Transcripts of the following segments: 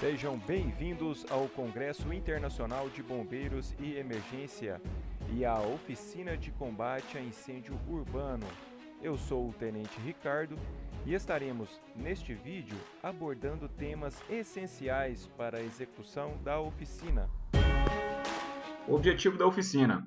Sejam bem-vindos ao Congresso Internacional de Bombeiros e Emergência e à Oficina de Combate a Incêndio Urbano. Eu sou o Tenente Ricardo e estaremos, neste vídeo, abordando temas essenciais para a execução da oficina. O objetivo da oficina: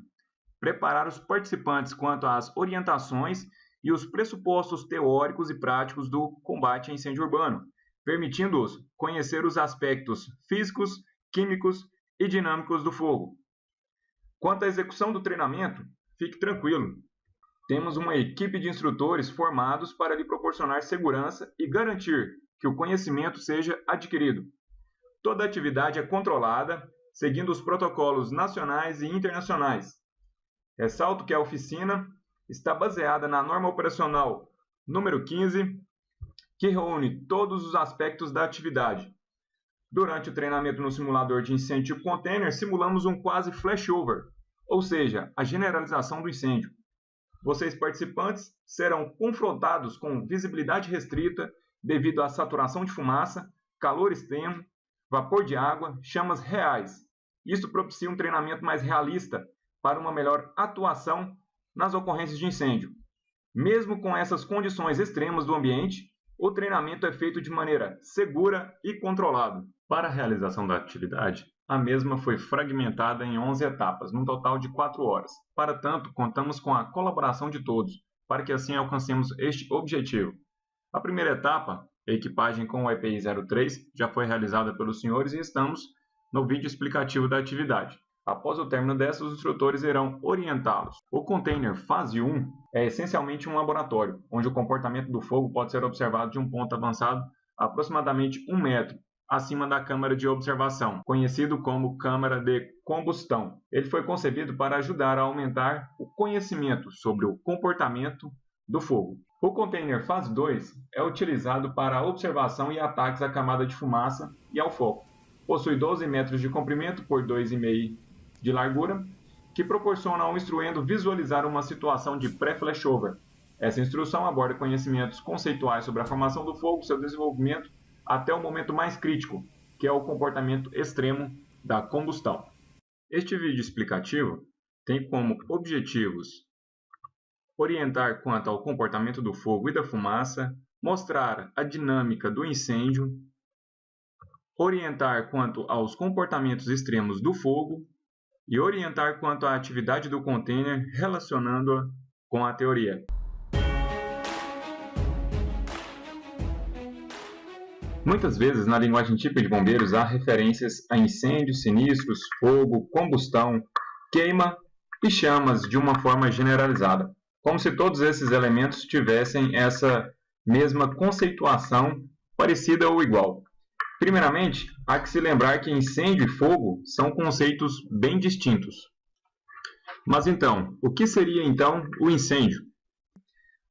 preparar os participantes quanto às orientações e os pressupostos teóricos e práticos do combate a incêndio urbano, permitindo-os conhecer os aspectos físicos, químicos e dinâmicos do fogo. Quanto à execução do treinamento, fique tranquilo. Temos uma equipe de instrutores formados para lhe proporcionar segurança e garantir que o conhecimento seja adquirido. Toda atividade é controlada, seguindo os protocolos nacionais e internacionais. Ressalto que a oficina está baseada na norma operacional número 15, que reúne todos os aspectos da atividade. Durante o treinamento no simulador de incêndio container, simulamos um quase flashover, ou seja, a generalização do incêndio. Vocês participantes serão confrontados com visibilidade restrita devido à saturação de fumaça, calor extremo, vapor de água, chamas reais. Isso propicia um treinamento mais realista para uma melhor atuação nas ocorrências de incêndio. Mesmo com essas condições extremas do ambiente, o treinamento é feito de maneira segura e controlada. Para a realização da atividade, a mesma foi fragmentada em 11 etapas, num total de 4 horas. Para tanto, contamos com a colaboração de todos, para que assim alcancemos este objetivo. A primeira etapa, a equipagem com o EPI 03, já foi realizada pelos senhores e estamos no vídeo explicativo da atividade. Após o término dessa, os instrutores irão orientá-los. O container fase 1 é essencialmente um laboratório, onde o comportamento do fogo pode ser observado de um ponto avançado aproximadamente 1 metro acima da câmara de observação, conhecido como câmara de combustão. Ele foi concebido para ajudar a aumentar o conhecimento sobre o comportamento do fogo. O container fase 2 é utilizado para a observação e ataques à camada de fumaça e ao fogo. Possui 12 metros de comprimento por 2,5 de largura, que proporciona ao instruendo visualizar uma situação de pré-flashover. Essa instrução aborda conhecimentos conceituais sobre a formação do fogo, seu desenvolvimento, até o momento mais crítico, que é o comportamento extremo da combustão. Este vídeo explicativo tem como objetivos orientar quanto ao comportamento do fogo e da fumaça, mostrar a dinâmica do incêndio, orientar quanto aos comportamentos extremos do fogo e orientar quanto à atividade do container relacionando-a com a teoria. Muitas vezes, na linguagem típica de bombeiros, há referências a incêndios, sinistros, fogo, combustão, queima e chamas de uma forma generalizada, como se todos esses elementos tivessem essa mesma conceituação parecida ou igual. Primeiramente, há que se lembrar que incêndio e fogo são conceitos bem distintos. Mas então, o que seria então o incêndio?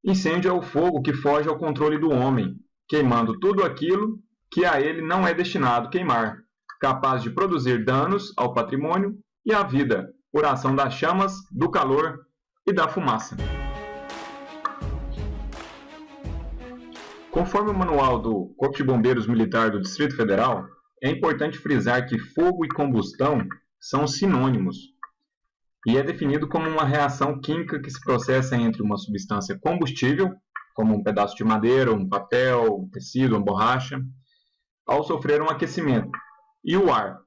Incêndio é o fogo que foge ao controle do homem, queimando tudo aquilo que a ele não é destinado queimar, capaz de produzir danos ao patrimônio e à vida, por ação das chamas, do calor e da fumaça. Conforme o manual do Corpo de Bombeiros Militar do Distrito Federal, é importante frisar que fogo e combustão são sinônimos e é definido como uma reação química que se processa entre uma substância combustível, como um pedaço de madeira, um papel, um tecido, uma borracha, ao sofrer um aquecimento, e o ar,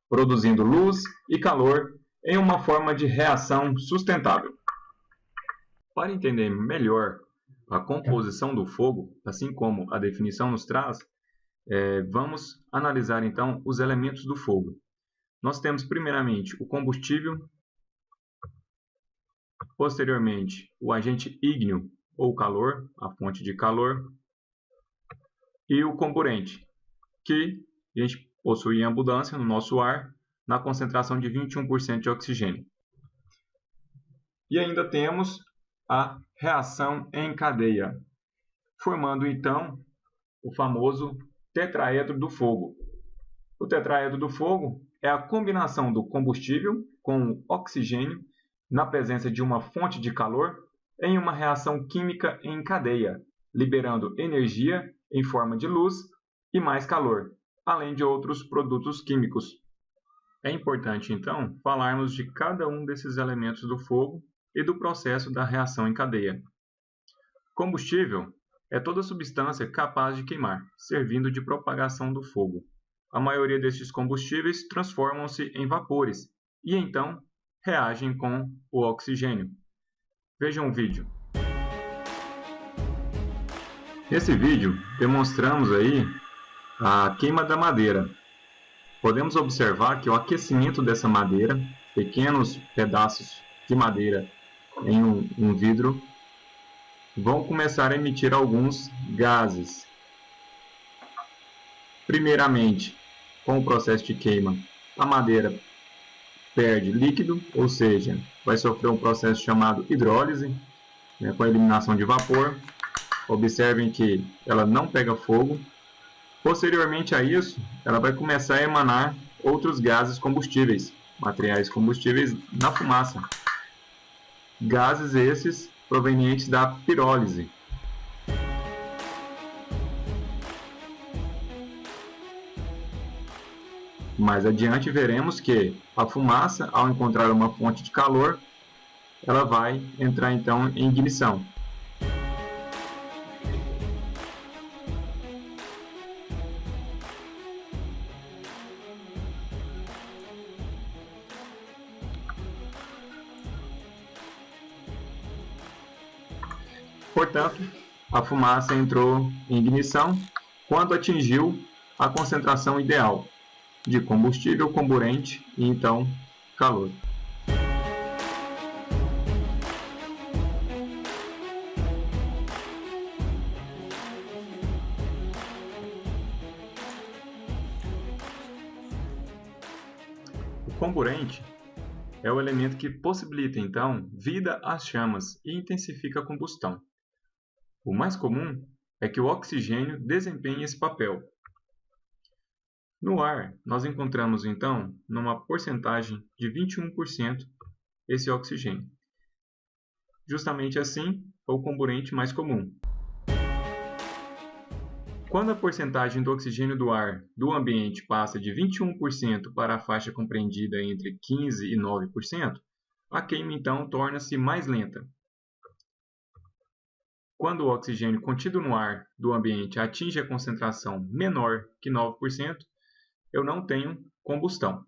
produzindo luz e calor em uma forma de reação sustentável. Para entender melhor a composição do fogo, assim como a definição nos traz, vamos analisar então os elementos do fogo. Nós temos primeiramente o combustível, posteriormente o agente ígneo ou calor, a fonte de calor, e o comburente, que a gente possui em abundância no nosso ar, na concentração de 21% de oxigênio. E ainda temos a reação em cadeia, formando então o famoso tetraedro do fogo. O tetraedro do fogo é a combinação do combustível com o oxigênio na presença de uma fonte de calor em uma reação química em cadeia, liberando energia em forma de luz e mais calor, além de outros produtos químicos. É importante, então, falarmos de cada um desses elementos do fogo e do processo da reação em cadeia. Combustível é toda substância capaz de queimar, servindo de propagação do fogo. A maioria destes combustíveis transformam-se em vapores e então reagem com o oxigênio. Vejam o vídeo. Nesse vídeo demonstramos aí a queima da madeira. Podemos observar que o aquecimento dessa madeira, pequenos pedaços de madeira em um vidro, vão começar a emitir alguns gases. Primeiramente, com o processo de queima, a madeira perde líquido, ou seja, vai sofrer um processo chamado hidrólise, com a eliminação de vapor. Observem que ela não pega fogo. Posteriormente a isso, ela vai começar a emanar outros gases combustíveis, materiais combustíveis na fumaça. Gases esses provenientes da pirólise. Mais adiante veremos que a fumaça, ao encontrar uma fonte de calor, ela vai entrar então em ignição. Portanto, a fumaça entrou em ignição quando atingiu a concentração ideal de combustível, comburente e então calor. O comburente é o elemento que possibilita então vida às chamas e intensifica a combustão. O mais comum é que o oxigênio desempenhe esse papel. No ar, nós encontramos então, numa porcentagem de 21%, esse oxigênio. Justamente assim, é o comburente mais comum. Quando a porcentagem do oxigênio do ar do ambiente passa de 21% para a faixa compreendida entre 15% e 9%, a queima então torna-se mais lenta. Quando o oxigênio contido no ar do ambiente atinge a concentração menor que 9%, eu não tenho combustão.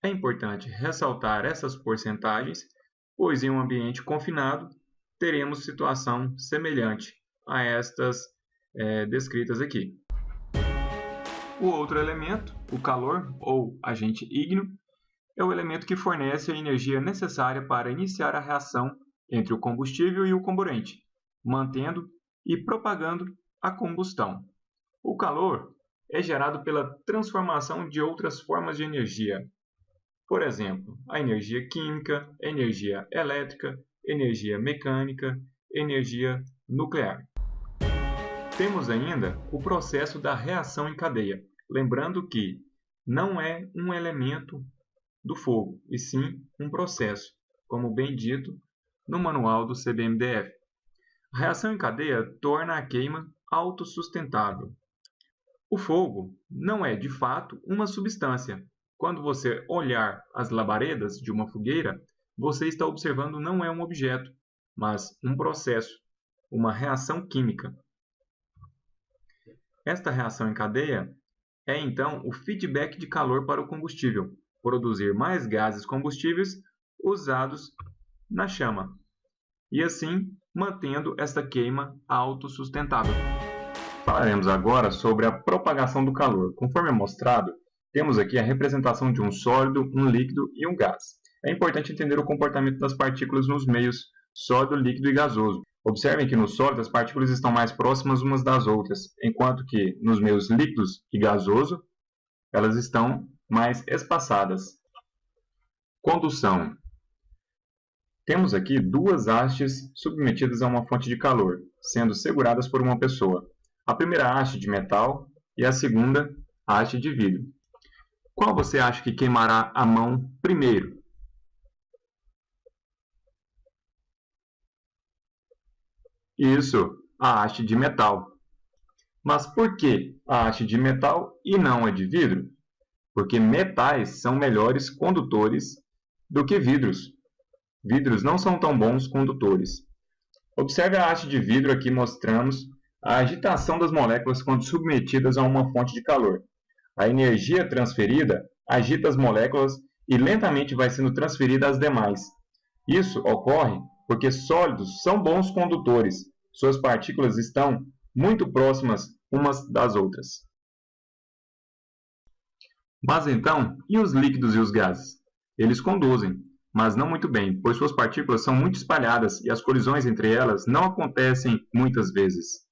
É importante ressaltar essas porcentagens, pois em um ambiente confinado teremos situação semelhante a estas descritas aqui. O outro elemento, o calor ou agente ígneo, é o elemento que fornece a energia necessária para iniciar a reação entre o combustível e o comburente, mantendo e propagando a combustão. O calor é gerado pela transformação de outras formas de energia. Por exemplo, a energia química, energia elétrica, energia mecânica, energia nuclear. Temos ainda o processo da reação em cadeia, lembrando que não é um elemento do fogo, e sim um processo, como bem dito no manual do CBMDF. A reação em cadeia torna a queima autossustentável. O fogo não é, de fato, uma substância. Quando você olhar as labaredas de uma fogueira, você está observando não é um objeto, mas um processo, uma reação química. Esta reação em cadeia é, então, o feedback de calor para o combustível, produzir mais gases combustíveis usados na chama, e assim mantendo esta queima autossustentável. Falaremos agora sobre a propagação do calor. Conforme é mostrado, temos aqui a representação de um sólido, um líquido e um gás. É importante entender o comportamento das partículas nos meios sólido, líquido e gasoso. Observem que no sólido as partículas estão mais próximas umas das outras, enquanto que nos meios líquidos e gasoso elas estão mais espaçadas. Condução. Temos aqui duas hastes submetidas a uma fonte de calor, sendo seguradas por uma pessoa. A primeira haste de metal e a segunda haste de vidro. Qual você acha que queimará a mão primeiro? Isso, a haste de metal. Mas por que a haste de metal e não a de vidro? Porque metais são melhores condutores do que vidros. Vidros não são tão bons condutores. Observe a haste de vidro, aqui mostramos a agitação das moléculas quando submetidas a uma fonte de calor. A energia transferida agita as moléculas e lentamente vai sendo transferida às demais. Isso ocorre porque sólidos são bons condutores. Suas partículas estão muito próximas umas das outras. Mas então, e os líquidos e os gases? Eles conduzem, mas não muito bem, pois suas partículas são muito espalhadas e as colisões entre elas não acontecem muitas vezes.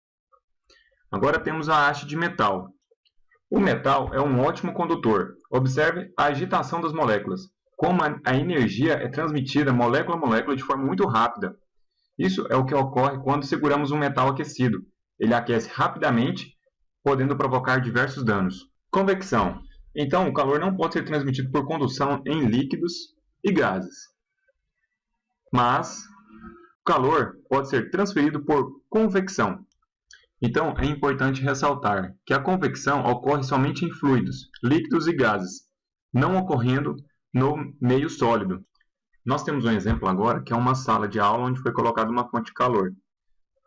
Agora temos a haste de metal. O metal é um ótimo condutor. Observe a agitação das moléculas, como a energia é transmitida molécula a molécula de forma muito rápida. Isso é o que ocorre quando seguramos um metal aquecido. Ele aquece rapidamente, podendo provocar diversos danos. Convecção. Então, o calor não pode ser transmitido por condução em líquidos e gases. Mas, o calor pode ser transferido por convecção. Então, é importante ressaltar que a convecção ocorre somente em fluidos, líquidos e gases, não ocorrendo no meio sólido. Nós temos um exemplo agora, que é uma sala de aula onde foi colocada uma fonte de calor.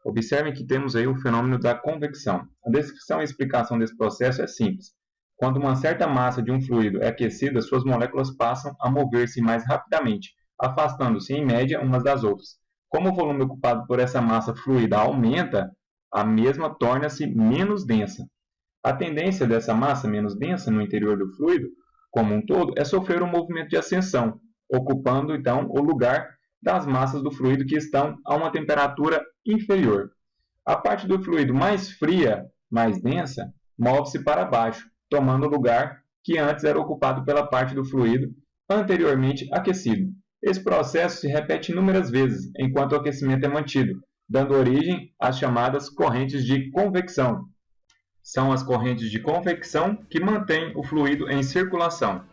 Observem que temos aí o fenômeno da convecção. A descrição e explicação desse processo é simples. Quando uma certa massa de um fluido é aquecida, suas moléculas passam a mover-se mais rapidamente, afastando-se em média umas das outras. Como o volume ocupado por essa massa fluida aumenta, a mesma torna-se menos densa. A tendência dessa massa menos densa no interior do fluido, como um todo, é sofrer um movimento de ascensão, ocupando então o lugar das massas do fluido que estão a uma temperatura inferior. A parte do fluido mais fria, mais densa, move-se para baixo, tomando o lugar que antes era ocupado pela parte do fluido anteriormente aquecido. Esse processo se repete inúmeras vezes enquanto o aquecimento é mantido, dando origem às chamadas correntes de convecção. São as correntes de convecção que mantêm o fluido em circulação.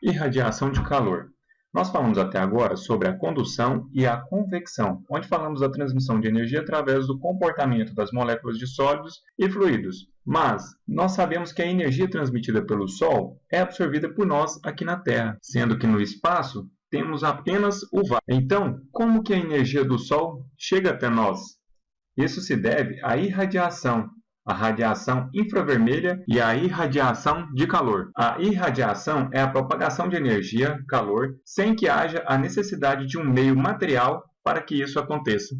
Irradiação de calor. Nós falamos até agora sobre a condução e a convecção, onde falamos da transmissão de energia através do comportamento das moléculas de sólidos e fluidos. Mas nós sabemos que a energia transmitida pelo Sol é absorvida por nós aqui na Terra, sendo que no espaço temos apenas o vácuo. Então, como que a energia do Sol chega até nós? Isso se deve à irradiação, a radiação infravermelha e a irradiação de calor. A irradiação é a propagação de energia, calor, sem que haja a necessidade de um meio material para que isso aconteça.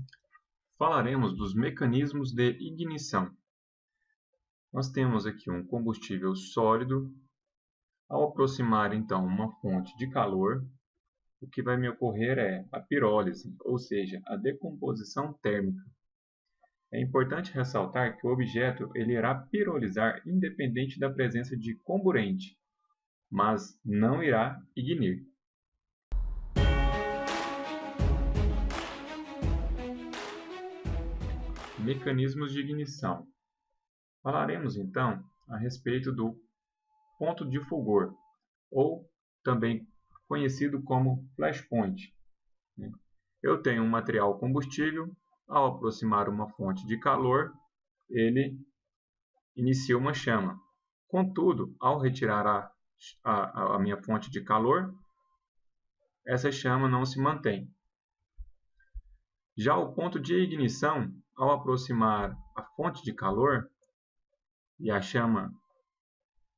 Falaremos dos mecanismos de ignição. Nós temos aqui um combustível sólido. Ao aproximar então uma fonte de calor, o que vai me ocorrer é a pirólise, ou seja, a decomposição térmica. É importante ressaltar que o objeto ele irá pirolizar independente da presença de comburente, mas não irá ignir. Mecanismos de ignição. Falaremos então a respeito do ponto de fulgor, ou também conhecido como flashpoint. Eu tenho um material combustível. Ao aproximar uma fonte de calor, ele inicia uma chama. Contudo, ao retirar a minha fonte de calor, essa chama não se mantém. Já o ponto de ignição, ao aproximar a fonte de calor e a chama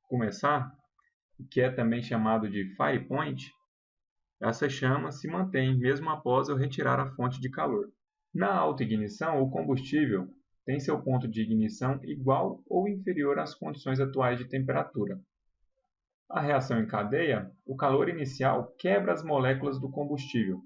começar, que é também chamado de fire point, essa chama se mantém mesmo após eu retirar a fonte de calor. Na autoignição, o combustível tem seu ponto de ignição igual ou inferior às condições atuais de temperatura. A reação em cadeia, o calor inicial quebra as moléculas do combustível,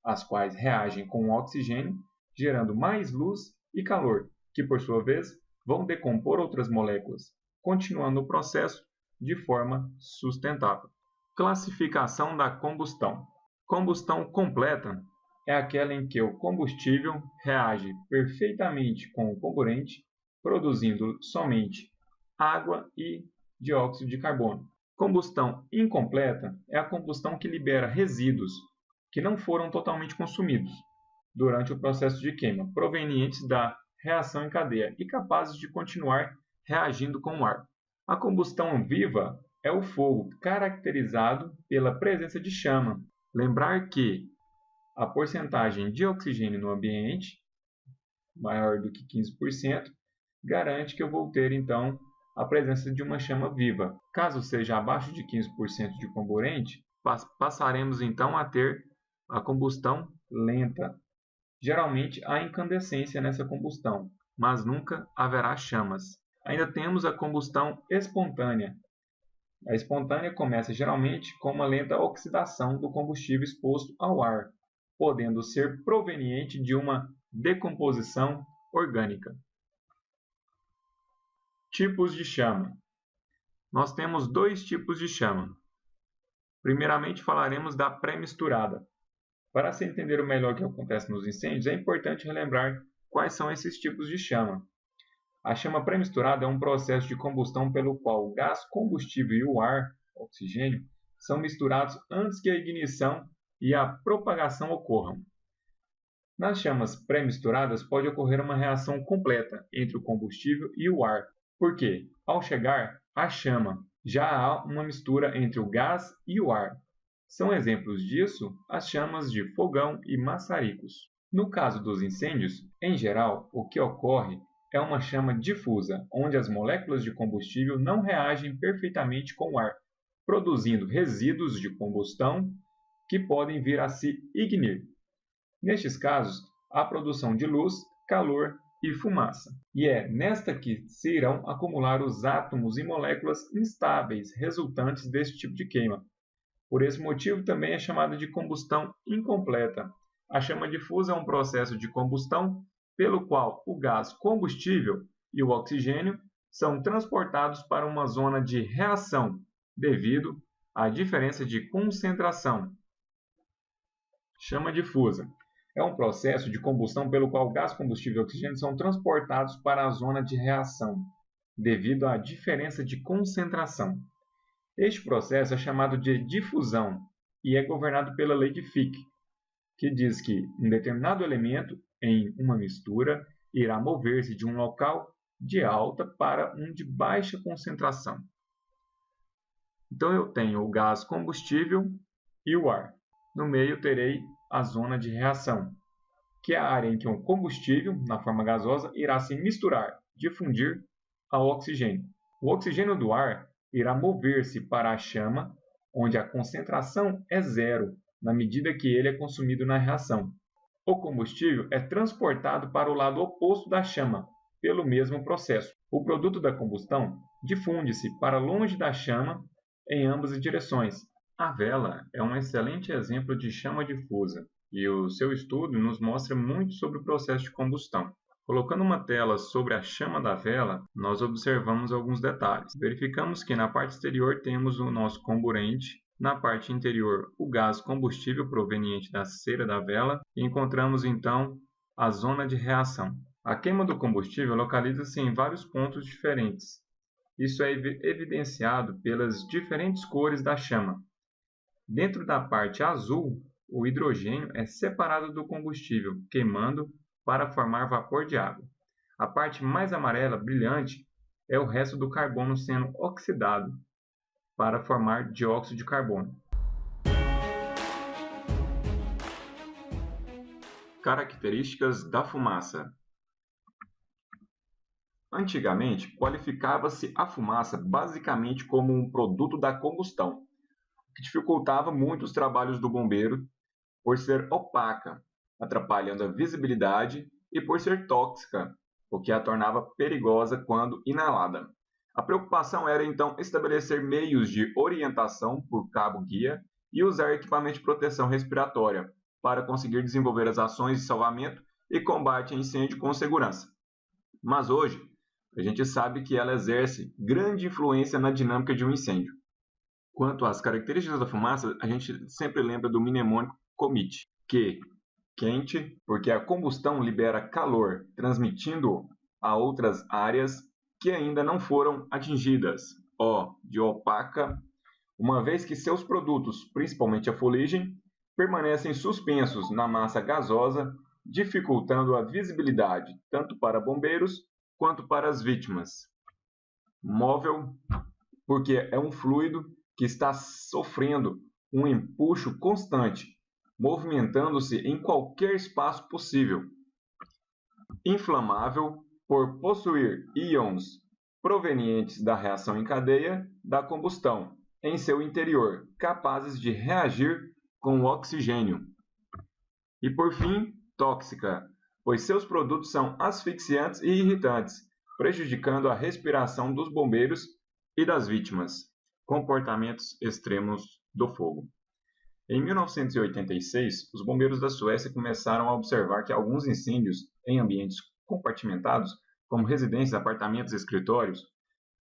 as quais reagem com o oxigênio, gerando mais luz e calor, que por sua vez vão decompor outras moléculas, continuando o processo de forma sustentável. Classificação da combustão. Combustão completa é aquela em que o combustível reage perfeitamente com o comburente, produzindo somente água e dióxido de carbono. Combustão incompleta é a combustão que libera resíduos que não foram totalmente consumidos durante o processo de queima, provenientes da reação em cadeia e capazes de continuar reagindo com o ar. A combustão viva é o fogo caracterizado pela presença de chama. Lembrar que a porcentagem de oxigênio no ambiente, maior do que 15%, garante que eu vou ter, então, a presença de uma chama viva. Caso seja abaixo de 15% de comburente, passaremos, então, a ter a combustão lenta. Geralmente, há incandescência nessa combustão, mas nunca haverá chamas. Ainda temos a combustão espontânea. A espontânea começa geralmente com uma lenta oxidação do combustível exposto ao ar, podendo ser proveniente de uma decomposição orgânica. Tipos de chama. Nós temos dois tipos de chama. Primeiramente, falaremos da pré-misturada. Para se entender melhor o que acontece nos incêndios, é importante relembrar quais são esses tipos de chama. A chama pré-misturada é um processo de combustão pelo qual o gás combustível e o ar, oxigênio, são misturados antes que a ignição e a propagação ocorram. Nas chamas pré-misturadas pode ocorrer uma reação completa entre o combustível e o ar, porque, ao chegar à chama, já há uma mistura entre o gás e o ar. São exemplos disso as chamas de fogão e maçaricos. No caso dos incêndios, em geral, o que ocorre é uma chama difusa, onde as moléculas de combustível não reagem perfeitamente com o ar, produzindo resíduos de combustão que podem vir a se ignir. Nestes casos, há produção de luz, calor e fumaça. E é nesta que se irão acumular os átomos e moléculas instáveis resultantes deste tipo de queima. Por esse motivo, também é chamada de combustão incompleta. A chama difusa é um processo de combustão pelo qual o gás combustível e o oxigênio são transportados para uma zona de reação devido à diferença de concentração. Chama difusa é um processo de combustão pelo qual o gás combustível e o oxigênio são transportados para a zona de reação devido à diferença de concentração. Este processo é chamado de difusão e é governado pela lei de Fick, que diz que um determinado elemento em uma mistura irá mover-se de um local de alta para um de baixa concentração. Então eu tenho o gás combustível e o ar. No meio terei a zona de reação, que é a área em que um combustível, na forma gasosa, irá se misturar, difundir ao oxigênio. O oxigênio do ar irá mover-se para a chama, onde a concentração é zero, na medida que ele é consumido na reação. O combustível é transportado para o lado oposto da chama, pelo mesmo processo. O produto da combustão difunde-se para longe da chama em ambas as direções. A vela é um excelente exemplo de chama difusa, e o seu estudo nos mostra muito sobre o processo de combustão. Colocando uma tela sobre a chama da vela, nós observamos alguns detalhes. Verificamos que na parte exterior temos o nosso comburente, na parte interior o gás combustível proveniente da cera da vela e encontramos então a zona de reação. A queima do combustível localiza-se em vários pontos diferentes. Isso é evidenciado pelas diferentes cores da chama. Dentro da parte azul, o hidrogênio é separado do combustível, queimando para formar vapor de água. A parte mais amarela, brilhante, é o resto do carbono sendo oxidado para formar dióxido de carbono. Características da fumaça. Antigamente, qualificava-se a fumaça basicamente como um produto da combustão, o que dificultava muito os trabalhos do bombeiro por ser opaca, atrapalhando a visibilidade, e por ser tóxica, o que a tornava perigosa quando inalada. A preocupação era então estabelecer meios de orientação por cabo-guia e usar equipamento de proteção respiratória para conseguir desenvolver as ações de salvamento e combate a incêndio com segurança. Mas hoje, a gente sabe que ela exerce grande influência na dinâmica de um incêndio. Quanto às características da fumaça, a gente sempre lembra do mnemônico COMIT, que quente, porque a combustão libera calor, transmitindo a outras áreas que ainda não foram atingidas. O de opaca, uma vez que seus produtos, principalmente a fuligem, permanecem suspensos na massa gasosa dificultando a visibilidade tanto para bombeiros quanto para as vítimas. Móvel, porque é um fluido que está sofrendo um empuxo constante, movimentando-se em qualquer espaço possível. Inflamável, por possuir íons provenientes da reação em cadeia da combustão em seu interior, capazes de reagir com o oxigênio. E por fim, tóxica, pois seus produtos são asfixiantes e irritantes, prejudicando a respiração dos bombeiros e das vítimas. Comportamentos extremos do fogo. Em 1986, os bombeiros da Suécia começaram a observar que alguns incêndios em ambientes compartimentados, como residências, apartamentos e escritórios,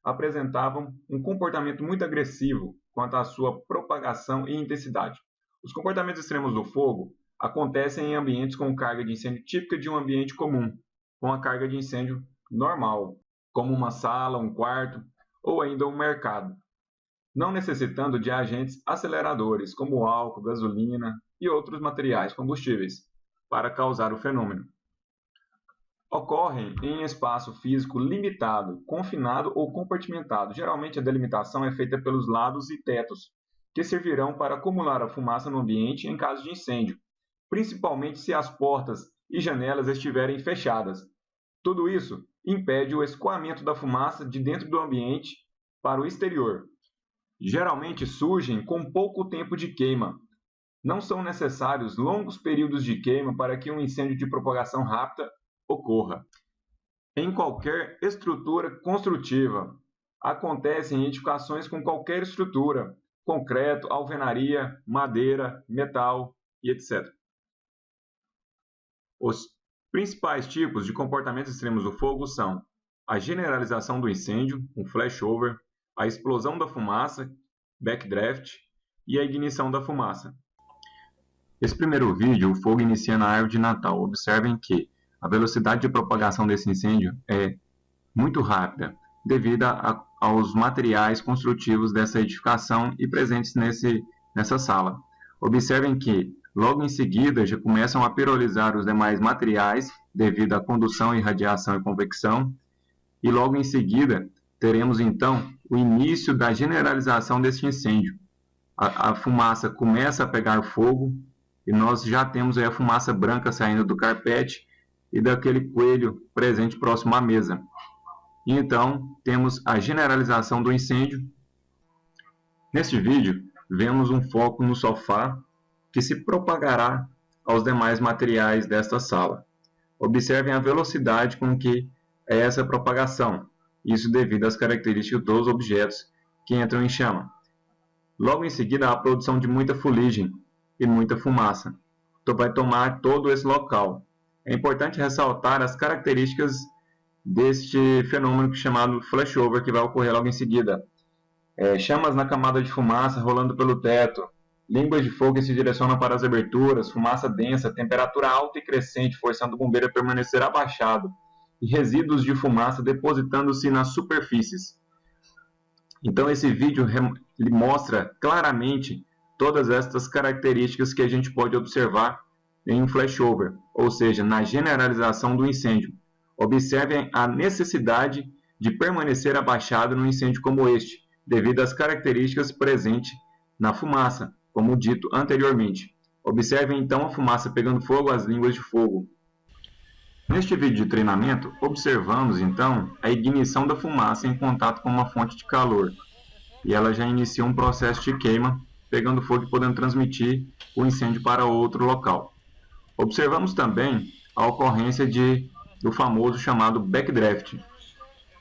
apresentavam um comportamento muito agressivo quanto à sua propagação e intensidade. Os comportamentos extremos do fogo acontecem em ambientes com carga de incêndio típica de um ambiente comum, com a carga de incêndio normal, como uma sala, um quarto ou ainda um mercado, não necessitando de agentes aceleradores como álcool, gasolina e outros materiais combustíveis para causar o fenômeno. Ocorrem em espaço físico limitado, confinado ou compartimentado. Geralmente a delimitação é feita pelos lados e tetos, que servirão para acumular a fumaça no ambiente em caso de incêndio, principalmente se as portas e janelas estiverem fechadas. Tudo isso impede o escoamento da fumaça de dentro do ambiente para o exterior. Geralmente surgem com pouco tempo de queima. Não são necessários longos períodos de queima para que um incêndio de propagação rápida ocorra. Em qualquer estrutura construtiva, acontecem em edificações com qualquer estrutura, concreto, alvenaria, madeira, metal e etc. Os principais tipos de comportamentos extremos do fogo são a generalização do incêndio, um flashover, a explosão da fumaça, backdraft, e a ignição da fumaça. Esse primeiro vídeo, o fogo inicia na árvore de Natal. Observem que a velocidade de propagação desse incêndio é muito rápida, devido aos materiais construtivos dessa edificação e presentes nessa sala. Observem que, logo em seguida, já começam a pirolizar os demais materiais, devido à condução, irradiação e convecção, e logo em seguida, teremos então o início da generalização desse incêndio. A fumaça começa a pegar fogo, e nós já temos aí a fumaça branca saindo do carpete e daquele coelho presente próximo à mesa. E então, temos a generalização do incêndio. Neste vídeo, vemos um foco no sofá que se propagará aos demais materiais desta sala. Observem a velocidade com que é essa propagação, isso devido às características dos objetos que entram em chama. Logo em seguida, a produção de muita fuligem e muita fumaça. Então, vai tomar todo esse local. É importante ressaltar as características deste fenômeno chamado flashover, que vai ocorrer logo em seguida. Chamas na camada de fumaça rolando pelo teto, línguas de fogo que se direcionam para as aberturas, fumaça densa, temperatura alta e crescente, forçando o bombeiro a permanecer abaixado, e resíduos de fumaça depositando-se nas superfícies. Então, esse vídeo ele mostra claramente todas estas características que a gente pode observar em um flashover, ou seja, na generalização do incêndio. Observem a necessidade de permanecer abaixado num incêndio como este, devido às características presentes na fumaça, como dito anteriormente. Observem então a fumaça pegando fogo, as línguas de fogo. Neste vídeo de treinamento, observamos então a ignição da fumaça em contato com uma fonte de calor, e ela já inicia um processo de queima, pegando fogo e podendo transmitir o incêndio para outro local. Observamos também a ocorrência do famoso chamado backdraft.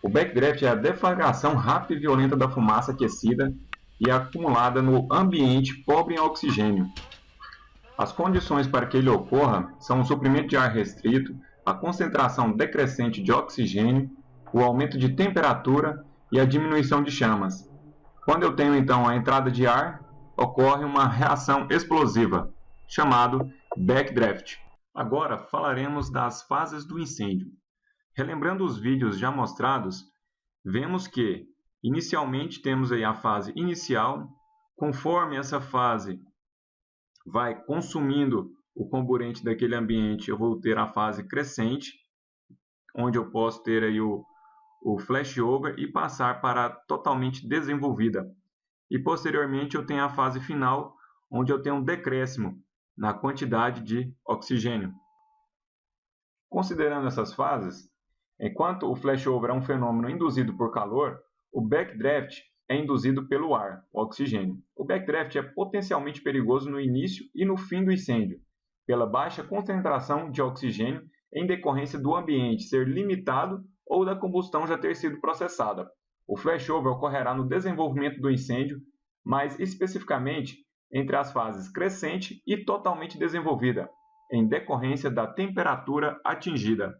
O backdraft é a deflagração rápida e violenta da fumaça aquecida e acumulada no ambiente pobre em oxigênio. As condições para que ele ocorra são o suprimento de ar restrito, a concentração decrescente de oxigênio, o aumento de temperatura e a diminuição de chamas. Quando eu tenho então a entrada de ar, ocorre uma reação explosiva, chamado backdraft. Agora falaremos das fases do incêndio. Relembrando os vídeos já mostrados, vemos que inicialmente temos aí a fase inicial. Conforme essa fase vai consumindo o comburente daquele ambiente, eu vou ter a fase crescente, onde eu posso ter aí o flashover e passar para a totalmente desenvolvida. E posteriormente eu tenho a fase final, onde eu tenho um decréscimo na quantidade de oxigênio. Considerando essas fases, enquanto o flashover é um fenômeno induzido por calor, o backdraft é induzido pelo ar, o oxigênio. O backdraft é potencialmente perigoso no início e no fim do incêndio, pela baixa concentração de oxigênio em decorrência do ambiente ser limitado ou da combustão já ter sido processada. O flashover ocorrerá no desenvolvimento do incêndio, mais especificamente entre as fases crescente e totalmente desenvolvida, em decorrência da temperatura atingida.